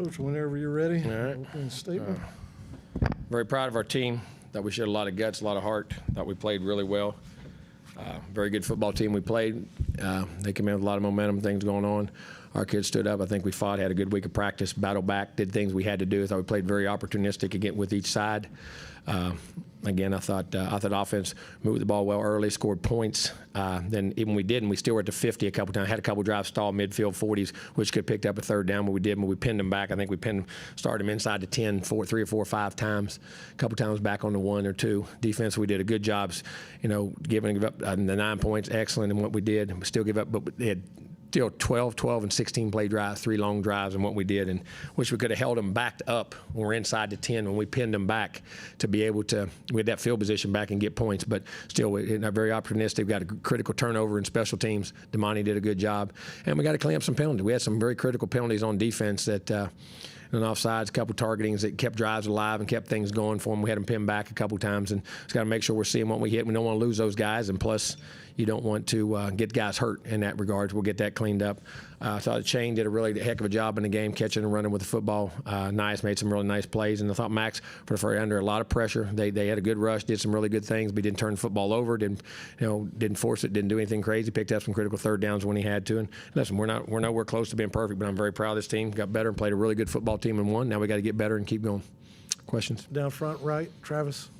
Coach, whenever you're ready. All right. Opening statement. Very proud of our team. Thought we showed a lot of guts, a lot of heart. Thought we played really well. Very good football team we played. They came in with a lot of momentum, things going on. Our kids stood up. I think we fought, had a good week of practice, battled back, did things we had to do. I thought we played very opportunistic again with each side. Again, I thought offense moved the ball well early, scored points. Then even we didn't, we still were at the 50 a couple times. Had a couple drives stalled midfield 40s, which could have picked up a third down, but we didn't. But we pinned them back. I think we started them inside the 10, 3 or 4 or 5 times. A couple times back on the 1 or 2. Defense, we did a good job, giving up the 9 points. Excellent in what we did. We still give up, but they had still 12 and 16 play drives, 3 long drives, and what we did, and wish we could have held them backed up when we're inside the 10 when we pinned them back to be able to with that field position back and get points. But still, we're very opportunistic. We've got a critical turnover in special teams. Damani did a good job, and we got to clean up some penalties. We had some very critical penalties on defense that. And offsides, a couple targetings that kept drives alive and kept things going for them. We had them pinned back a couple times, and just got to make sure we're seeing what we hit. We don't want to lose those guys, and plus, you don't want to get guys hurt in that regard. We'll get that cleaned up. I thought Shane did a really heck of a job in the game, catching and running with the football. Nice, made some really nice plays, and I thought Max put her under a lot of pressure. They had a good rush, did some really good things, but didn't turn the football over, didn't force it, didn't do anything crazy. Picked up some critical third downs when he had to. And listen, we're nowhere close to being perfect, but I'm very proud of this team. Got better and played a really good football team and won. Now we got to get better and keep going. Questions? Down front right, Travis.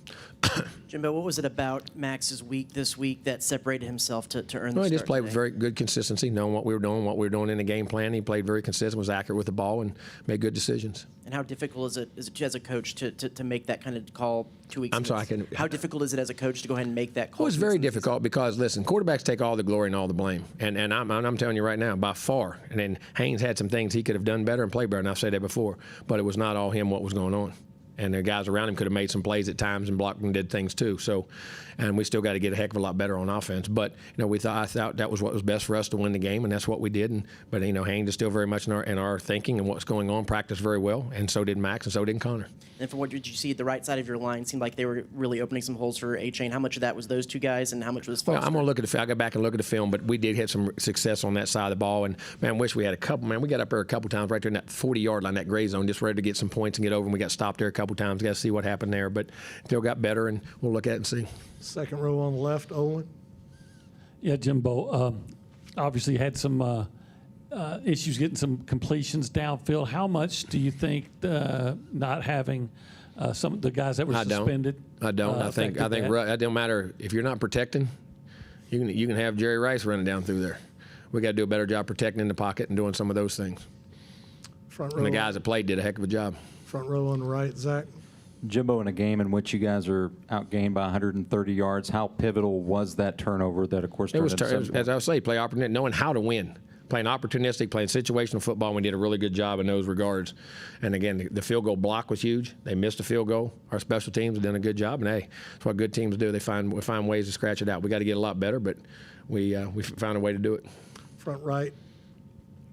Jimbo, what was it about Max's week this week that separated himself to earn the He start just played today? with very good consistency, knowing what we were doing in the game plan. He played very consistent, was accurate with the ball, and made good decisions. And how difficult is it as a coach to make that kind of call 2 weeks? I'm sorry, How difficult is it as a coach to go ahead and make that call? Well, it's very difficult because, listen, quarterbacks take all the glory and all the blame. And I'm telling you right now, by far. And then Haynes had some things he could have done better and played better, and I've said that before. But it was not all him what was going on. And the guys around him could have made some plays at times and blocked and did things too. So, and we still got to get a heck of a lot better on offense. But I thought that was what was best for us to win the game, and that's what we did. But Haynes is still very much in our thinking and what's going on. Practiced very well, and so did Max, and so did Connor. And from what did you see, the right side of your line seemed like they were really opening some holes for A-Chain. How much of that was those two guys, and how much was Foster? Well, I'm going to look at the film. I got back and look at the film, but we did have some success on that side of the ball. And, man, wish we had a couple. Man, we got up there a couple times right there in that 40-yard line, that gray zone, just ready to get some points and get over, and we got stopped there a couple times. Got to see what happened there. But still got better, and we'll look at it and see. Second row on the left, Olin. Yeah, Jimbo, obviously had some issues getting some completions downfield. How much do you think not having some of the guys that were suspended? I don't. I think it don't matter if you're not protecting. You can have Jerry Rice running down through there. We got to do a better job protecting in the pocket and doing some of those things. Front row. And the guys that played did a heck of a job. Front row on the right, Zach. Jimbo, in a game in which you guys are outgained by 130 yards, how pivotal was that turnover that, of course, turned into as I say, play opportunistic, knowing how to win. Playing opportunistic, playing situational football, and we did a really good job in those regards. And again, the field goal block was huge. They missed a field goal. Our special teams have done a good job, and hey, that's what good teams do. They find ways to scratch it out. We got to get a lot better, but we found a way to do it. Front right,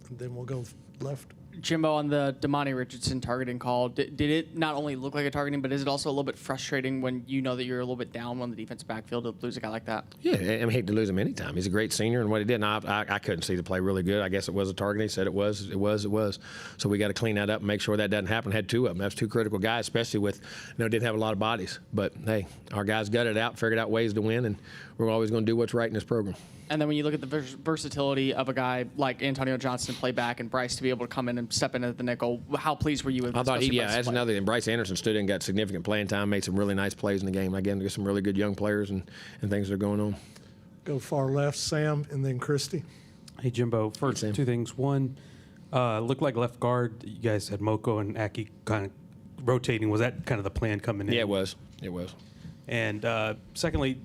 and then we'll go left. Jimbo, on the Damani Richardson targeting call, did it not only look like a targeting, but is it also a little bit frustrating when you know that you're a little bit down on the defensive backfield to lose a guy like that? Yeah, I hate to lose him anytime. He's a great senior, and what he did, and I couldn't see the play really good. I guess it was a target. He said it was. So we got to clean that up and make sure that doesn't happen. Had 2 of them. That's 2 critical guys, especially with, didn't have a lot of bodies. But, hey, our guys gutted it out, figured out ways to win, and we're always going to do what's right in this program. And then when you look at the versatility of a guy like Antonio Johnson to play back and Bryce to be able to come in and step into the nickel, how pleased were you with? I thought that's another thing. Bryce Anderson stood in and got significant playing time, made some really nice plays in the game. Again, there's some really good young players and things that are going on. Go far left, Sam, and then Christy. Hey, Jimbo, first 2 things. One, looked like left guard, you guys had Moko and Aki kind of rotating. Was that kind of the plan coming in? Yeah, it was. And secondly,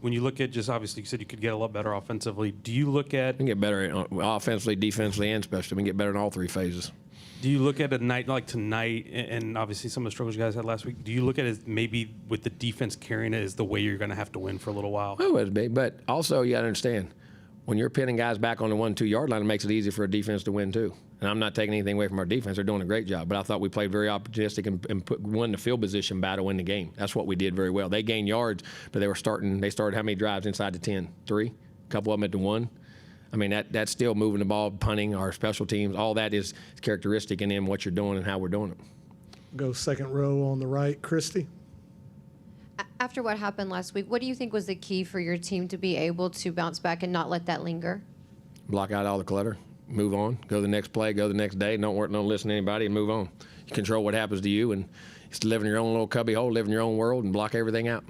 when you look at just obviously you said you could get a lot better offensively, do you look at... We can get better offensively, defensively, and specially. We can get better in all 3 phases. Do you look at a night like tonight, and obviously some of the struggles you guys had last week, do you look at it as maybe with the defense carrying it as the way you're going to have to win for a little while? It was big, but also you got to understand, when you're pinning guys back on the 1-2 yard line, it makes it easy for a defense to win too. And I'm not taking anything away from our defense. They're doing a great job. But I thought we played very opportunistic and won the field position battle in the game. That's what we did very well. They gained yards, but they started how many drives inside the 10? 3? A couple of them at the 1. I mean, that's still moving the ball, punting, our special teams. All that is characteristic in them, what you're doing and how we're doing it. Go second row on the right, Christy. After what happened last week, what do you think was the key for your team to be able to bounce back and not let that linger? Block out all the clutter, move on, go to the next play, go the next day, don't listen to anybody, and move on. You control what happens to you, and just live in your own little cubby hole, live in your own world, and block everything out.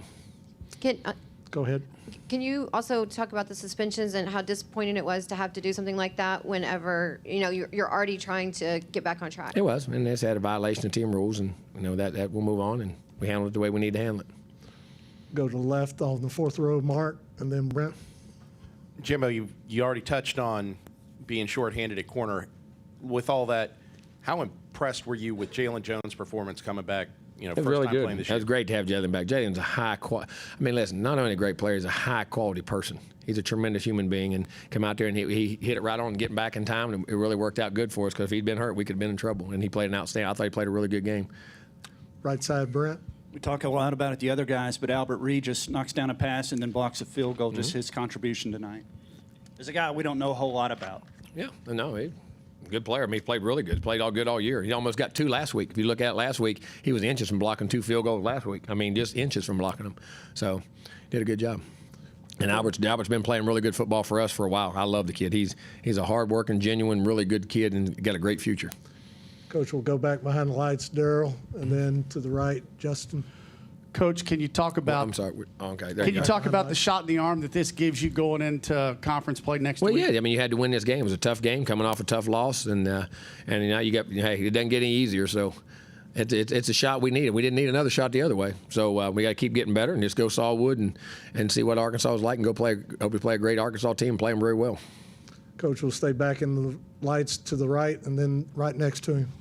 Go ahead. Can you also talk about the suspensions and how disappointing it was to have to do something like that whenever you're already trying to get back on track? It was, and it's had a violation of team rules, and that we'll move on, and we handle it the way we need to handle it. Go to the left on the fourth row, Mark, and then Brent. Jimbo, you already touched on being shorthanded at corner. With all that, how impressed were you with Jalen Jones' performance coming back? It First was really time good. playing this It was year. great to have Jalen back. Jalen's a high quality. I mean, listen, not only a great player, he's a high quality person. He's a tremendous human being, and come out there and he hit it right on, getting back in time, and it really worked out good for us because if he'd been hurt, we could have been in trouble. And he played an outstanding. I thought he played a really good game. Right side, Brent. We talk a lot about it, the other guys, but Albert Regis knocks down a pass and then blocks a field goal. Just his contribution tonight. There's a guy we don't know a whole lot about. Yeah, no, he's a good player. I mean, he played really good. He played all good all year. He almost got 2 last week. If you look at it last week, he was inches from blocking 2 field goals last week. I mean, just inches from blocking them. So, did a good job. And Albert's been playing really good football for us for a while. I love the kid. He's a hard-working, genuine, really good kid and got a great future. Coach will go back behind the lights, Daryl, and then to the right, Justin. Coach, can you talk about? I'm sorry. Okay. There Can you go. talk about the shot in the arm that this gives you going into conference play next Well, week? yeah. I mean, you had to win this game. It was a tough game, coming off a tough loss, and now you got. Hey, it doesn't get any easier. So, it's a shot we needed. We didn't need another shot the other way. So we got to keep getting better and just go Saulwood and see what Arkansas is like and go play. Hope we play a great Arkansas team and play them very well. Coach will stay back in the lights to the right and then right next to him.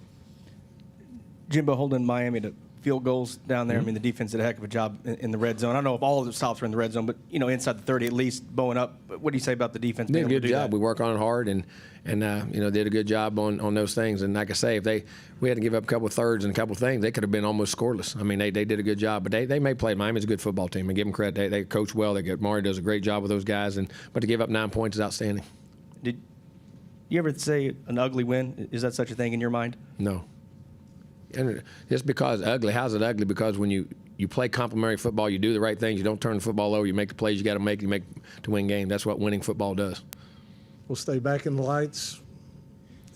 Jimbo holding Miami to field goals down there. I mean, the defense did a heck of a job in the red zone. I don't know if all of the stops were in the red zone, but inside the 30 at least, bowing up. But what do you say about the defense? Did a being able good to do job. that? We work on it hard and did a good job on those things. And like I say, if we had to give up a couple of thirds and a couple of things, they could have been almost scoreless. I mean, they did a good job, but they may play. Miami's a good football team, and give them credit. They coach well. Maury does a great job with those guys, but to give up 9 points is outstanding. Did you ever say an ugly win? Is that such a thing in your mind? No. And just because ugly, how's it ugly? Because when you play complementary football, you do the right things. You don't turn the football over. You make the plays you got to make. You make to win games. That's what winning football does. We'll stay back in the lights.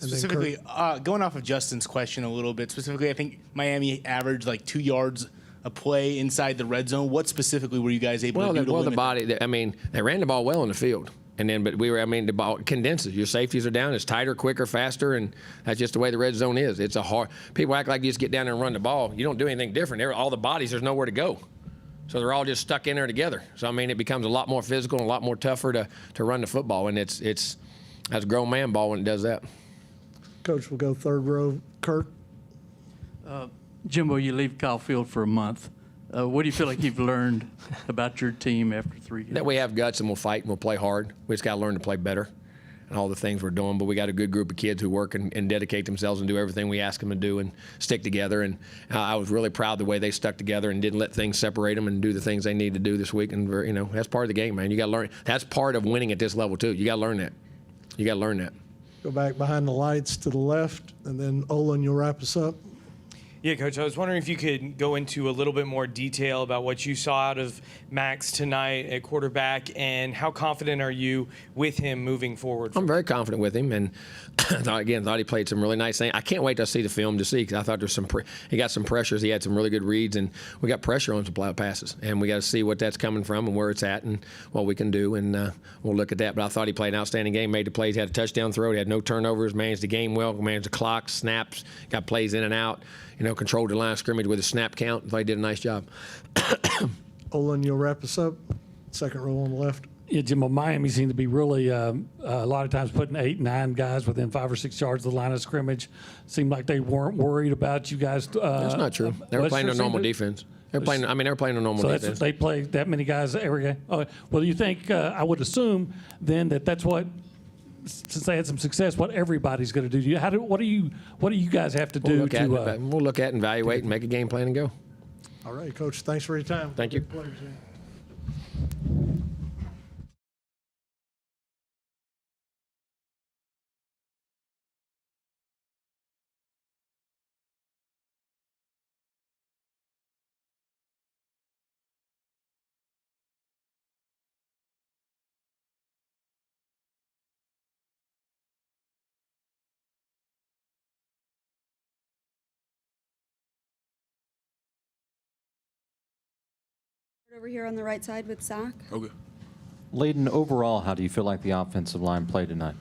And then Specifically, going off of Justin's question a little bit, specifically, I think Miami averaged like 2 yards a play inside the red zone. What specifically were you guys able to do to limit? They ran the ball well in the field. But the ball condenses. Your safeties are down. It's tighter, quicker, faster, and that's just the way the red zone is. It's a hard. People act like you just get down there and run the ball. You don't do anything different. All the bodies, there's nowhere to go. So they're all just stuck in there together. So, it becomes a lot more physical and a lot more tougher to run the football. And it's that's a grown man ball when it does that. Coach will go third row, Kurt. Jimbo, you leave Kyle Field for a month. What do you feel like you've learned about your team after 3 games? That we have guts and we'll fight and we'll play hard. We just got to learn to play better and all the things we're doing. But we got a good group of kids who work and dedicate themselves and do everything we ask them to do and stick together. And I was really proud of the way they stuck together and didn't let things separate them and do the things they need to do this week. And that's part of the game, man. You got to learn. That's part of winning at this level too. You got to learn that. You got to learn that. Go back behind the lights to the left, and then Olin, you'll wrap us up. Yeah, Coach, I was wondering if you could go into a little bit more detail about what you saw out of Max tonight at quarterback, and how confident are you with him moving forward? I'm very confident with him, and thought he played some really nice things. I can't wait to see the film to see, because I thought there's he got some pressures. He had some really good reads, and we got pressure on some passes, and we got to see what that's coming from and where it's at and what we can do, and we'll look at that. But I thought he played an outstanding game, made the plays, had a touchdown throw, he had no turnovers, managed the game well, managed the clock, snaps, got plays in and out. Controlled the line of scrimmage with a snap count. I thought he did a nice job. Olin, you'll wrap us up. Second row on the left. Yeah, Jimbo, Miami seemed to be really a lot of times putting 8, 9 guys within 5 or 6 yards of the line of scrimmage. Seemed like they weren't worried about you guys. That's not true. They were playing their normal defense. They were playing a normal defense. So they play that many guys every game. Well, do you think? I would assume then that's what. Since they had some success, what everybody's going to do? What do you guys have to do? We'll look at, evaluate, and make a game plan and go. All right, Coach. Thanks for your time. Thank you. Good players, Over here on the right side with Zach. Okay. Layden, overall, how do you feel like the offensive line played tonight?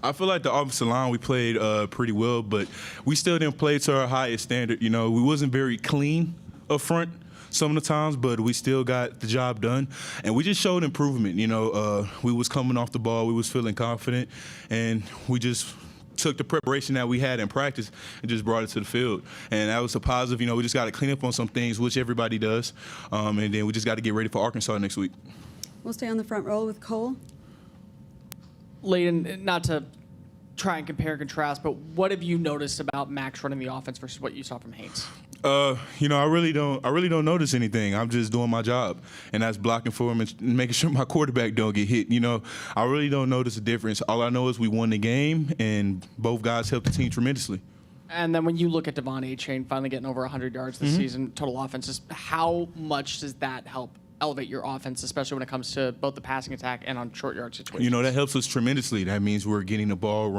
I feel like the offensive line, we played pretty well, but we still didn't play to our highest standard. You know, we wasn't very clean up front some of the times, but we still got the job done. And we just showed improvement. You know, we was coming off the ball, we was feeling confident, and we just took the preparation that we had in practice and just brought it to the field. And that was a positive. You know, we just got to clean up on some things, which everybody does. And then we just got to get ready for Arkansas next week. We'll stay on the front row with Cole. Layden, not to try and compare and contrast, but what have you noticed about Max running the offense versus what you saw from Haynes? You know, I really don't notice anything. I'm just doing my job, and that's blocking for him and making sure my quarterback don't get hit. You know, I really don't notice a difference. All I know is we won the game, and both guys helped the team tremendously. And then when you look at Devon Achane finally getting over 100 yards this season, total offenses, how much does that help elevate your offense, especially when it comes to both the passing attack and on short yard situations? You know, that helps us tremendously. That means we're getting the ball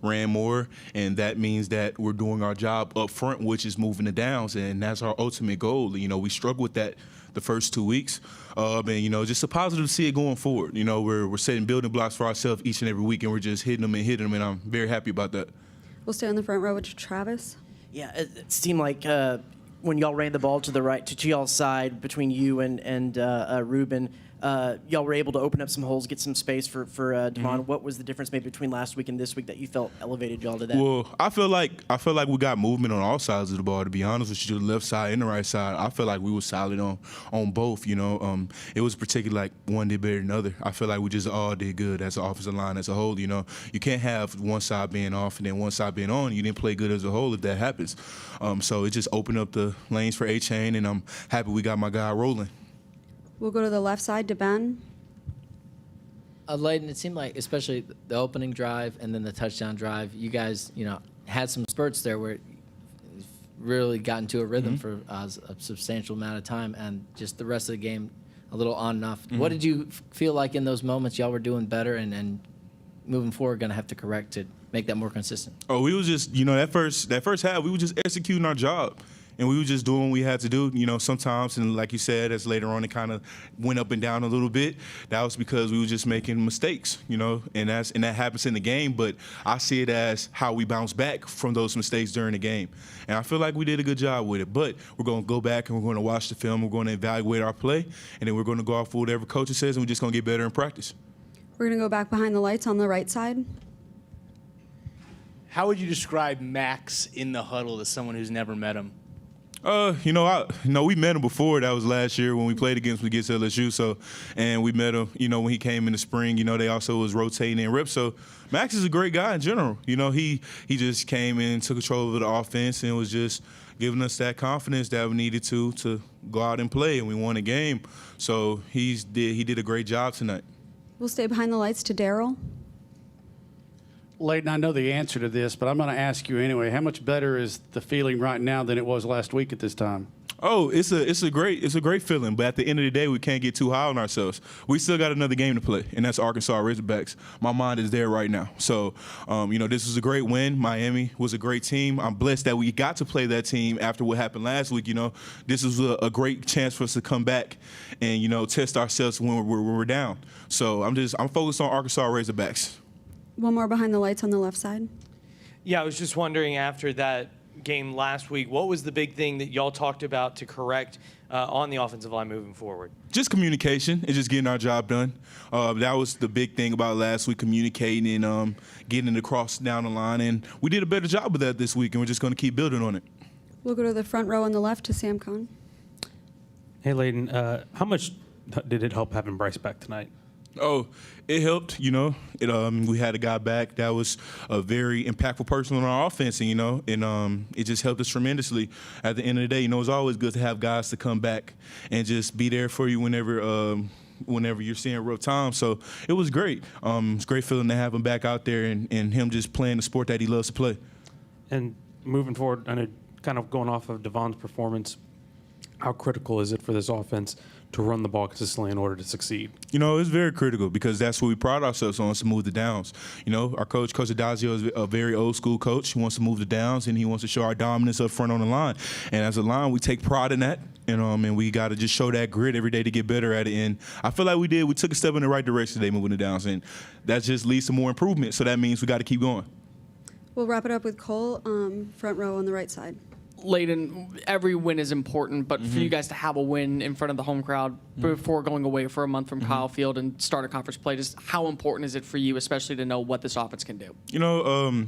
ran more, and that means that we're doing our job up front, which is moving the downs, and that's our ultimate goal. You know, we struggled with that the first 2 weeks, and, you know, just a positive to see it going forward. You know, we're setting building blocks for ourselves each and every week, and we're just hitting them, and I'm very happy about that. We'll stay on the front row with Travis. Yeah, it seemed like when y'all ran the ball to the right, to y'all's side between you and Ruben, y'all were able to open up some holes, get some space for Devon. What was the difference maybe between last week and this week that you felt elevated y'all to that? Well, I feel like we got movement on all sides of the ball. To be honest with you, the left side and the right side, I feel like we were solid on both. You know, it was particularly like one did better than the other. I feel like we just all did good as an offensive line as a whole. You know, you can't have one side being off and then one side being on. You didn't play good as a whole if that happens. So it just opened up the lanes for Achane, and I'm happy we got my guy rolling. We'll go to the left side to Ben. Layden, it seemed like, especially the opening drive and then the touchdown drive, you guys, you know, had some spurts there where you really got into a rhythm for a substantial amount of time, and just the rest of the game a little on and off. What did you feel like in those moments y'all were doing better and moving forward going to have to correct to make that more consistent? Oh, we was just, you know, that first half, we were just executing our job. And we were just doing what we had to do, you know, sometimes. And like you said, as later on it kind of went up and down a little bit. That was because we were just making mistakes, you know, and that happens in the game. But I see it as how we bounce back from those mistakes during the game. And I feel like we did a good job with it. But we're going to go back and we're going to watch the film. We're going to evaluate our play. And then we're going to go off whatever coach says, and we're just going to get better in practice. We're going to go back behind the lights on the right side. How would you describe Max in the huddle to someone who's never met him? You know, we met him before. That was last year when we played against LSU. So, and we met him, you know, when he came in the spring. You know, they also was rotating in reps. So, Max is a great guy in general. You know, he just came in, took control of the offense, and was just giving us that confidence that we needed to go out and play, and we won a game. So he did a great job tonight. We'll stay behind the lights to Daryl. Layden, I know the answer to this, but I'm going to ask you anyway. How much better is the feeling right now than it was last week at this time? Oh, it's a great feeling. But at the end of the day, we can't get too high on ourselves. We still got another game to play, and that's Arkansas Razorbacks. My mind is there right now. So, you know, this was a great win. Miami was a great team. I'm blessed that we got to play that team after what happened last week. You know, this was a great chance for us to come back and, you know, test ourselves when we're down. So I'm focused on Arkansas Razorbacks. One more behind the lights on the left side. Yeah, I was just wondering, after that game last week, what was the big thing that y'all talked about to correct on the offensive line moving forward? Just communication and just getting our job done. That was the big thing about last week, communicating and getting it across down the line. And we did a better job of that this week, and we're just going to keep building on it. We'll go to the front row on the left to Sam Conn. Hey, Layden, how much did it help having Bryce back tonight? Oh, it helped, you know. We had a guy back that was a very impactful person on our offense, and, you know, and it just helped us tremendously. At the end of the day, you know, it's always good to have guys to come back and just be there for you whenever you're seeing rough times. So it was great. It's a great feeling to have him back out there and him just playing the sport that he loves to play. And moving forward, I know, kind of going off of Devon's performance, how critical is it for this offense to run the ball consistently in order to succeed? You know, it's very critical because that's what we pride ourselves on, is to move the downs. You know, our coach, Coach Adazio, is a very old school coach. He wants to move the downs, and he wants to show our dominance up front on the line. And as a line, we take pride in that. And we got to just show that grit every day to get better at it. And I feel like we did. We took a step in the right direction today, moving the downs. And that just leads to more improvement. So that means we got to keep going. We'll wrap it up with Cole, front row on the right side. Layden, every win is important, but for you guys to have a win in front of the home crowd before going away for a month from Kyle Field and start a conference play, just how important is it for you, especially to know what this offense can do? You know,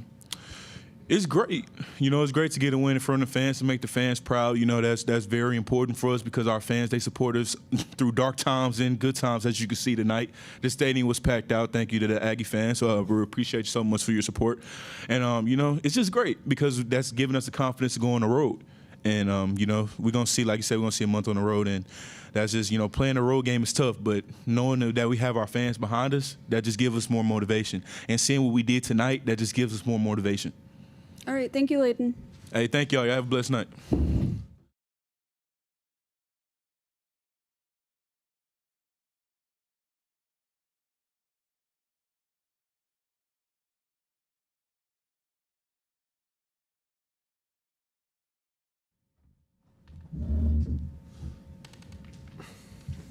it's great. You know, it's great to get a win in front of the fans, to make the fans proud. You know, that's very important for us because our fans, they support us through dark times and good times, as you can see tonight. The stadium was packed out. Thank you to the Aggie fans. We appreciate you so much for your support. And, you know, it's just great because that's giving us the confidence to go on the road. And, you know, we're going to see, like you said, we're going to see a month on the road. And that's just, you know, playing a road game is tough, but knowing that we have our fans behind us, that just gives us more motivation. And seeing what we did tonight, that just gives us more motivation. All right, thank you, Layden. Hey, thank y'all. Y'all have a blessed night.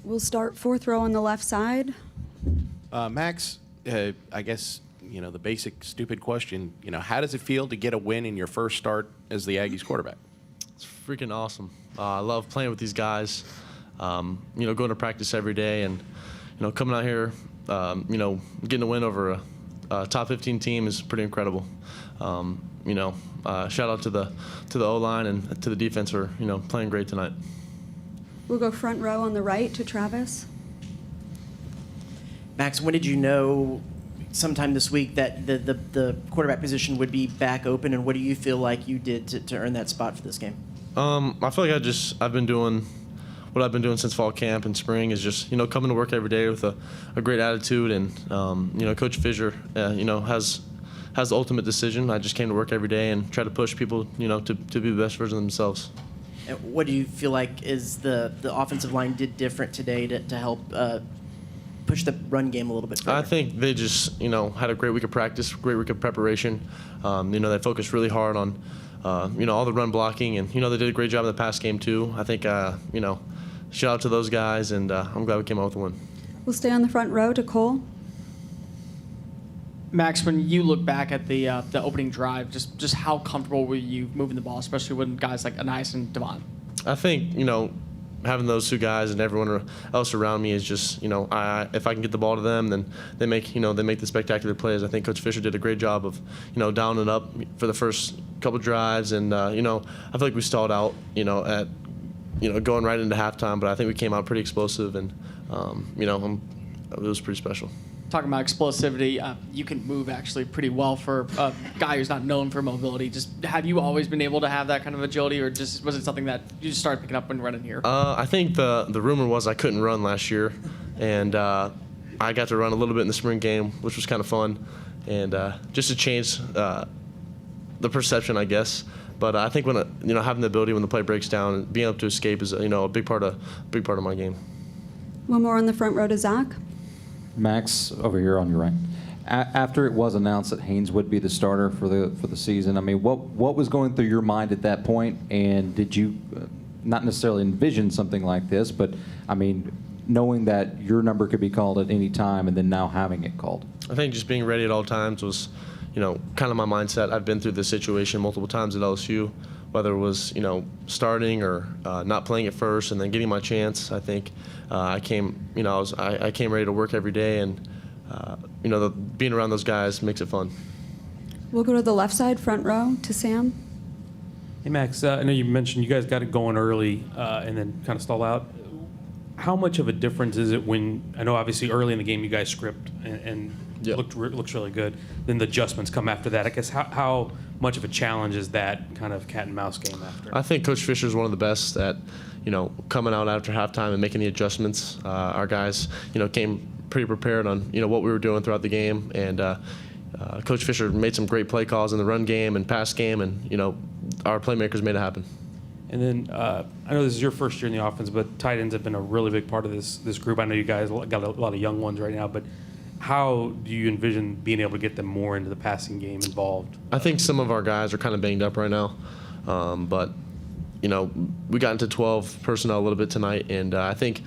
We'll start fourth row on the left side. Max, I guess, you know, the basic stupid question, you know, how does it feel to get a win in your first start as the Aggies quarterback? It's freaking awesome. I love playing with these guys, you know, going to practice every day and, you know, coming out here, you know, getting a win over a top 15 team is pretty incredible. You know, shout out to the O-line and to the defense for, you know, playing great tonight. We'll go front row on the right to Travis. Max, when did you know sometime this week that the quarterback position would be back open, and what do you feel like you did to earn that spot for this game? I feel like I've been doing what I've been doing since fall camp and spring is just, you know, coming to work every day with a great attitude, and you know, Coach Fisher, you know, has the ultimate decision. I just came to work every day and try to push people, you know, to be the best version of themselves. And what do you feel like is the offensive line did different today to help push the run game a little bit further? I think they just, you know, had a great week of practice, great week of preparation. You know, they focused really hard on, you know, all the run blocking, and, you know, they did a great job in the pass game too. I think, you know, shout out to those guys, and I'm glad we came out with a win. We'll stay on the front row to Cole. Max, when you look back at the opening drive, just how comfortable were you moving the ball, especially when guys like Anais and Devon? I think, you know, having those two guys and everyone else around me is just, you know, if I can get the ball to them, then they make the spectacular plays. I think Coach Fisher did a great job of, you know, downing up for the first couple drives, and you know, I feel like we stalled out, you know, at, you know, going right into halftime, but I think we came out pretty explosive, and you know, it was pretty special. Talking about explosivity, you can move actually pretty well for a guy who's not known for mobility. Just have you always been able to have that kind of agility, or just was it something that you just started picking up when running here? I think the rumor was I couldn't run last year, and I got to run a little bit in the spring game, which was kind of fun, and just to change the perception, I guess. But I think when you know, having the ability when the play breaks down and being able to escape is, you know, a big part of my game. One more on the front row to Zach. Max, over here on your right. After it was announced that Haynes would be the starter for the season, I mean, what was going through your mind at that point? And did you not necessarily envision something like this, but I mean, knowing that your number could be called at any time, and then now having it called? I think just being ready at all times was, you know, kind of my mindset. I've been through this situation multiple times at LSU, whether it was, you know, starting or not playing at first and then getting my chance. I think I came ready to work every day, and you know, being around those guys makes it fun. We'll go to the left side, front row to Sam. Hey, Max, I know you mentioned you guys got it going early and then kind of stall out. How much of a difference is it when, I know obviously early in the game you guys script and yep. looks really good, then the adjustments come after that. I guess how much of a challenge is that kind of cat and mouse game after? I think Coach Fisher is one of the best at, you know, coming out after halftime and making the adjustments. Our guys, you know, came pretty prepared on, you know, what we were doing throughout the game, and Coach Fisher made some great play calls in the run game and pass game, and, you know, our playmakers made it happen. And then I know this is your first year in the offense, but tight ends have been a really big part of this group. I know you guys got a lot of young ones right now, but how do you envision being able to get them more into the passing game involved? I think some of our guys are kind of banged up right now, but we got into 12 personnel a little bit tonight, and I think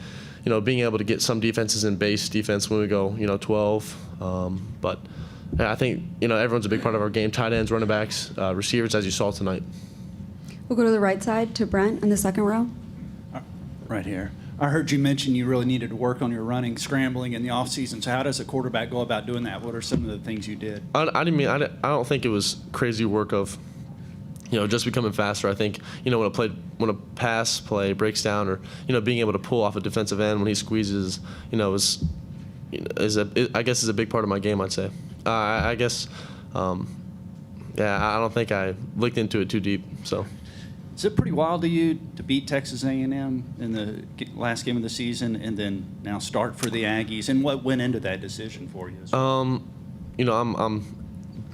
being able to get some defenses in base defense when we go 12, but yeah, I think everyone's a big part of our game. Tight ends, running backs, receivers, as you saw tonight. We'll go to the right side to Brent in the second row. Right here. I heard you mention you really needed to work on your running, scrambling in the offseason. So how does a quarterback go about doing that? What are some of the things you did? I don't think it was crazy work of just becoming faster. I think when a pass play breaks down, or being able to pull off a defensive end when he squeezes, is a big part of my game, I'd say. I guess I don't think I looked into it too deep. So is it pretty wild to you to beat Texas A&M in the last game of the season and then now start for the Aggies? And what went into that decision for you? I'm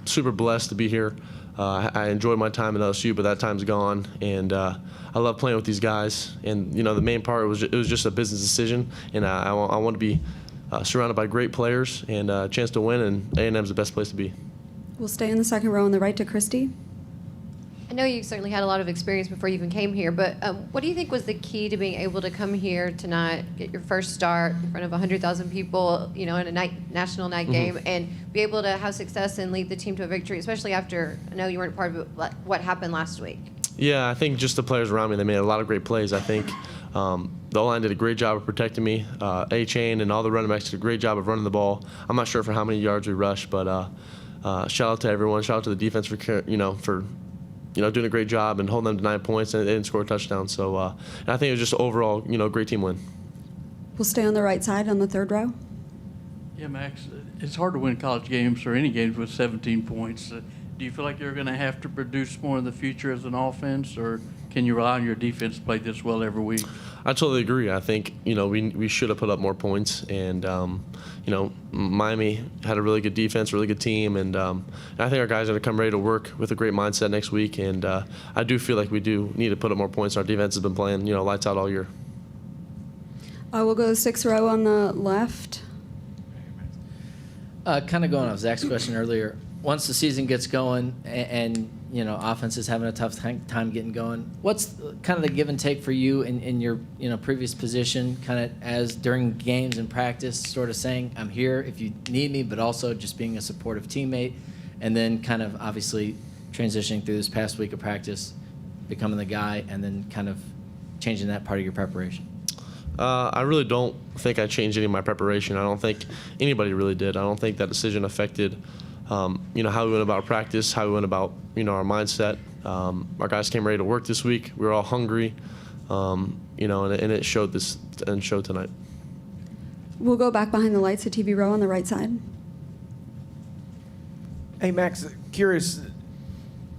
super blessed to be here. I enjoyed my time at LSU, but that time's gone, and I love playing with these guys. And the main part was it was just a business decision, and I want to be surrounded by great players and a chance to win. And A&M's the best place to be. We'll stay in the second row on the right to Christy. I know you certainly had a lot of experience before you even came here, but what do you think was the key to being able to come here tonight, get your first start in front of 100,000 people, in a national night game, and be able to have success and lead the team to a victory, especially after, I know you weren't part of it, what happened last week? Yeah, I think just the players around me, they made a lot of great plays. I think the O-line did a great job of protecting me. A-Chain and all the running backs did a great job of running the ball. I'm not sure for how many yards we rushed, but shout out to everyone. Shout out to the defense for doing a great job and holding them to 9 points, and they didn't score a touchdown. So and I think it was just overall, great team win. We'll stay on the right side on the third row. Yeah, Max, it's hard to win college games or any games with 17 points. Do you feel like you're going to have to produce more in the future as an offense, or can you rely on your defense to play this well every week? I totally agree. I think we should have put up more points, and Miami had a really good defense, really good team, and I think our guys are going to come ready to work with a great mindset next week. And I do feel like we do need to put up more points. Our defense has been playing lights out all year. We'll go to the sixth row on the left. Kind of going off Zach's question earlier. Once the season gets going and offense is having a tough time getting going, what's kind of the give and take for you in your previous position, kind of as during games and practice, sort of saying I'm here if you need me, but also just being a supportive teammate, and then kind of obviously transitioning through this past week of practice, becoming the guy, and then kind of changing that part of your preparation? I really don't think I changed any of my preparation. I don't think anybody really did. I don't think that decision affected how we went about practice, how we went about, our mindset. Our guys came ready to work this week. We were all hungry, and it showed tonight. We'll go back behind the lights to TV row on the right side. Hey, Max, curious,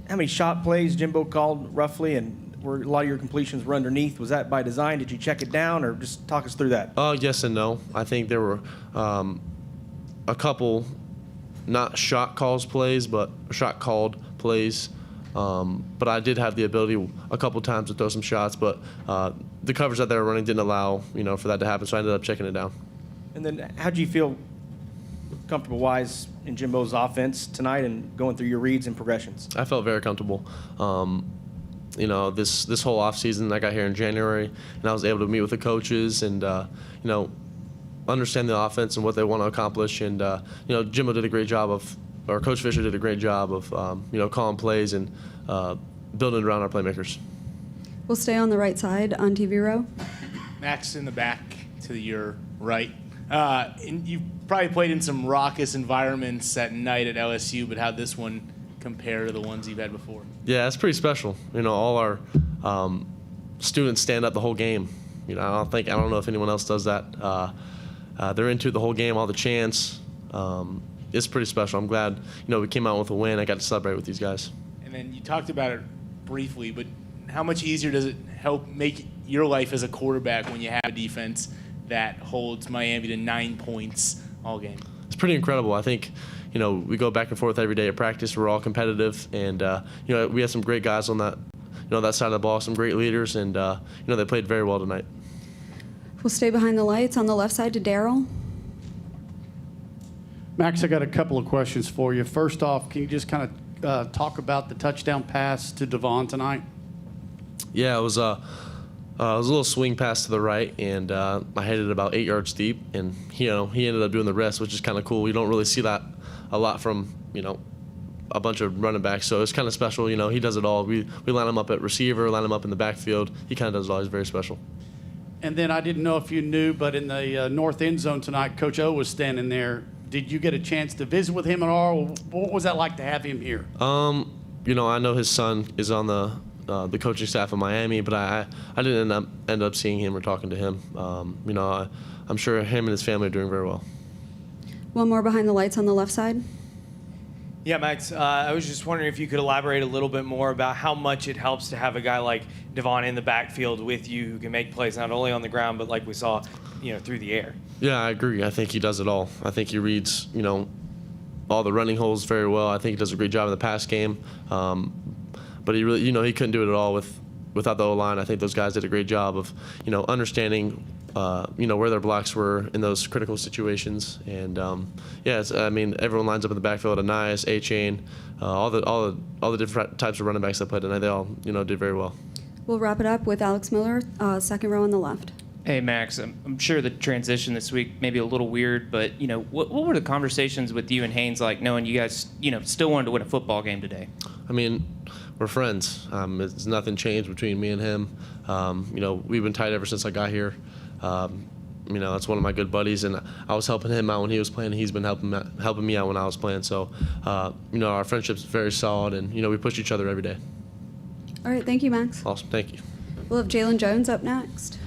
how many shot plays Jimbo called roughly, and were a lot of your completions were underneath? Was that by design? Did you check it down, or just talk us through that? Yes and no. I think there were a couple not shot calls plays, but shot called plays. But I did have the ability a couple times to throw some shots, but the coverage that they were running didn't allow, for that to happen, so I ended up checking it down. And then how do you feel comfortable-wise in Jimbo's offense tonight and going through your reads and progressions? I felt very comfortable. This whole offseason, I got here in January, and I was able to meet with the coaches and, understand the offense and what they want to accomplish. And, Jimbo did a great job or Coach Fisher did a great job of, calling plays and building around our playmakers. We'll stay on the right side on TV row. Max in the back to your right. And you probably played in some raucous environments at night at LSU, but how'd this one compare to the ones you've had before? Yeah, it's pretty special. All our students stand up the whole game. I don't know if anyone else does that. They're into it the whole game, all the chants. It's pretty special. I'm glad, we came out with a win. I got to celebrate with these guys. And then you talked about it briefly, but how much easier does it help make your life as a quarterback when you have a defense that holds Miami to 9 points all game? It's pretty incredible. I think, we go back and forth every day at practice. We're all competitive, and we have some great guys on that, that side of the ball. Some great leaders, and they played very well tonight. We'll stay behind the lights on the left side to Daryl. Max, I got a couple of questions for you. First off, can you just kind of talk about the touchdown pass to Devon tonight? Yeah, it was a little swing pass to the right, and I hit it about 8 yards deep, and he ended up doing the rest, which is kind of cool. You don't really see that a lot from a bunch of running backs, so it's kind of special. He does it all. We line him up at receiver, line him up in the backfield. He kind of does it all. He's very special. And then I didn't know if you knew, but in the north end zone tonight, Coach O was standing there. Did you get a chance to visit with him at all? What was that like to have him here? I know his son is on the coaching staff in Miami, but I didn't end up seeing him or talking to him. I'm sure him and his family are doing very well. One more behind the lights on the left side. Yeah, Max, I was just wondering if you could elaborate a little bit more about how much it helps to have a guy like Devon in the backfield with you who can make plays not only on the ground, but like we saw, through the air. Yeah, I agree. I think he does it all. I think he reads, all the running holes very well. I think he does a great job in the pass game. But he really, he couldn't do it at all without the O-line. I think those guys did a great job of, understanding, where their blocks were in those critical situations. And everyone lines up in the backfield. Anais, A-Chain, all the different types of running backs that played tonight. They all, did very well. We'll wrap it up with Alex Miller, second row on the left. Hey, Max, I'm sure the transition this week may be a little weird, but, what were the conversations with you and Haynes like, knowing you guys, still wanted to win a football game today? I mean, we're friends. It's nothing changed between me and him. We've been tight ever since I got here. It's one of my good buddies, and I was helping him out when he was playing. He's been helping me out when I was playing. So, our friendship's very solid, and, we push each other every day. All right, thank you, Max. Awesome, thank you. We'll have Jalen Jones up next.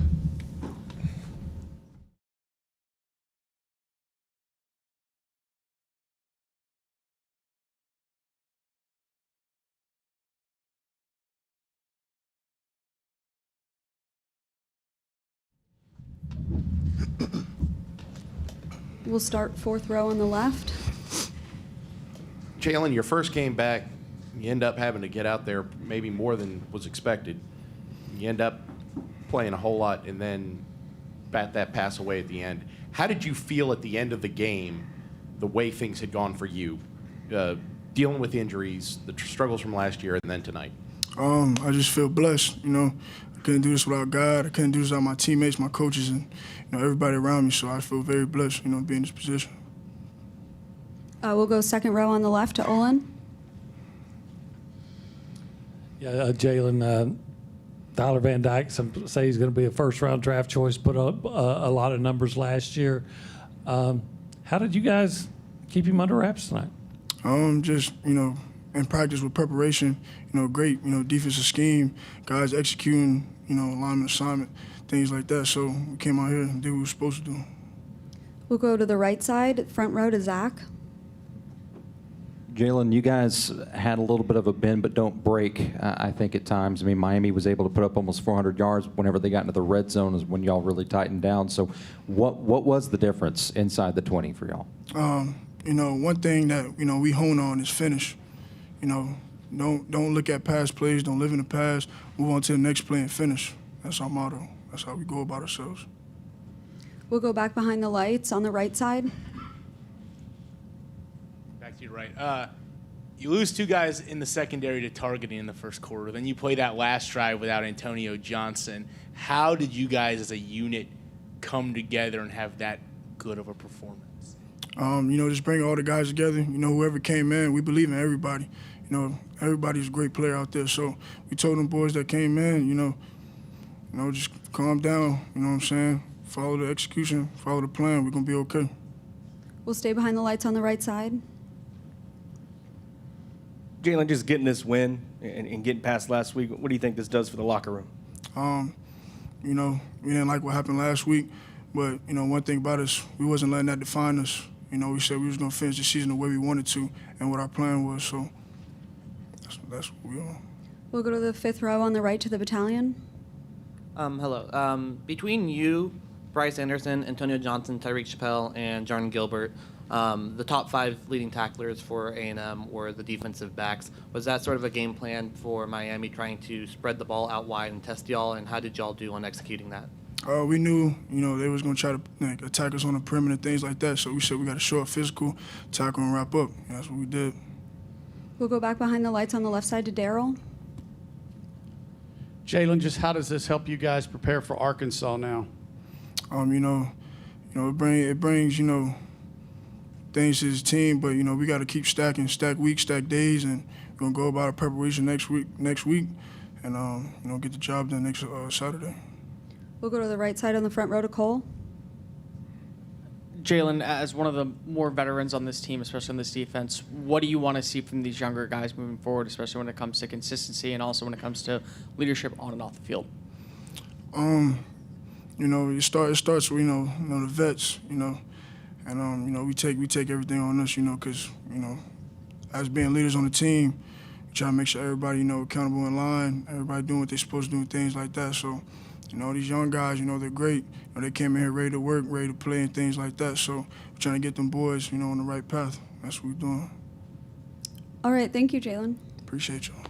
We'll start fourth row on the left. Jalen, your first game back, you end up having to get out there maybe more than was expected. You end up playing a whole lot and then bat that pass away at the end. How did you feel at the end of the game, the way things had gone for you, dealing with injuries, the struggles from last year, and then tonight? I just feel blessed. I couldn't do this without God. I couldn't do this without my teammates, my coaches, and everybody around me. So I feel very blessed, to be in this position. We'll go second row on the left to Olin. Yeah, Jalen, Tyler Van Dyke, some say he's going to be a first-round draft choice, put up a lot of numbers last year. How did you guys keep him under wraps tonight? Just, in practice with preparation, great, defensive scheme, guys executing, alignment assignment, things like that. So we came out here and did what we were supposed to do. We'll go to the right side, front row to Zach. Jalen, you guys had a little bit of a bend but don't break, I think, at times. I mean, Miami was able to put up almost 400 yards whenever they got into the red zone is when y'all really tightened down. So what was the difference inside the 20 for y'all? One thing that, we hone on is finish. Don't look at past plays, don't live in the past, move on to the next play and finish. That's our motto. That's how we go about ourselves. We'll go back behind the lights on the right side. Back to your right. You lose two guys in the secondary to targeting in the first quarter. Then you play that last drive without Antonio Johnson. How did you guys as a unit come together and have that good of a performance? Just bring all the guys together. Whoever came in, we believe in everybody. Everybody's a great player out there. So we told them boys that came in, just calm down, you know what I'm saying? Follow the execution, follow the plan. We're going to be okay. We'll stay behind the lights on the right side. Jalen, just getting this win and getting past last week, what do you think this does for the locker room? We didn't like what happened last week, but, one thing about us, we wasn't letting that define us. We said we was going to finish the season the way we wanted to and what our plan was, so that's what we on. We'll go to the fifth row on the right to the battalion. Hello. Between you Bryce Anderson, Antonio Johnson, Tyreek Chappelle, and Jordan Gilbert. The top 5 leading tacklers for A&M were the defensive backs. Was that sort of a game plan for Miami, trying to spread the ball out wide and test y'all, and how did y'all do on executing that? We knew, they was going to try to attack us on the perimeter, things like that. So we said we got to show up physical, tackle, and wrap up. That's what we did. We'll go back behind the lights on the left side to Daryl. Jalen, just how does this help you guys prepare for Arkansas now? It brings, things to his team, but, we got to keep stack weeks, stack days, and we're going to go about our preparation next week, and, get the job done next Saturday. We'll go to the right side on the front row to Cole. Jalen, as one of the more veterans on this team, especially on this defense, what do you want to see from these younger guys moving forward, especially when it comes to consistency and also when it comes to leadership on and off the field? It starts with, the vets, and, we take everything on us, because, as being leaders on the team, we try to make sure everybody, accountable in line, everybody doing what they're supposed to do and things like that. So, these young guys, they're great. They came in here ready to work, ready to play and things like that. So we're trying to get them boys, on the right path. That's what we're doing. All right. Thank you, Jalen. Appreciate y'all.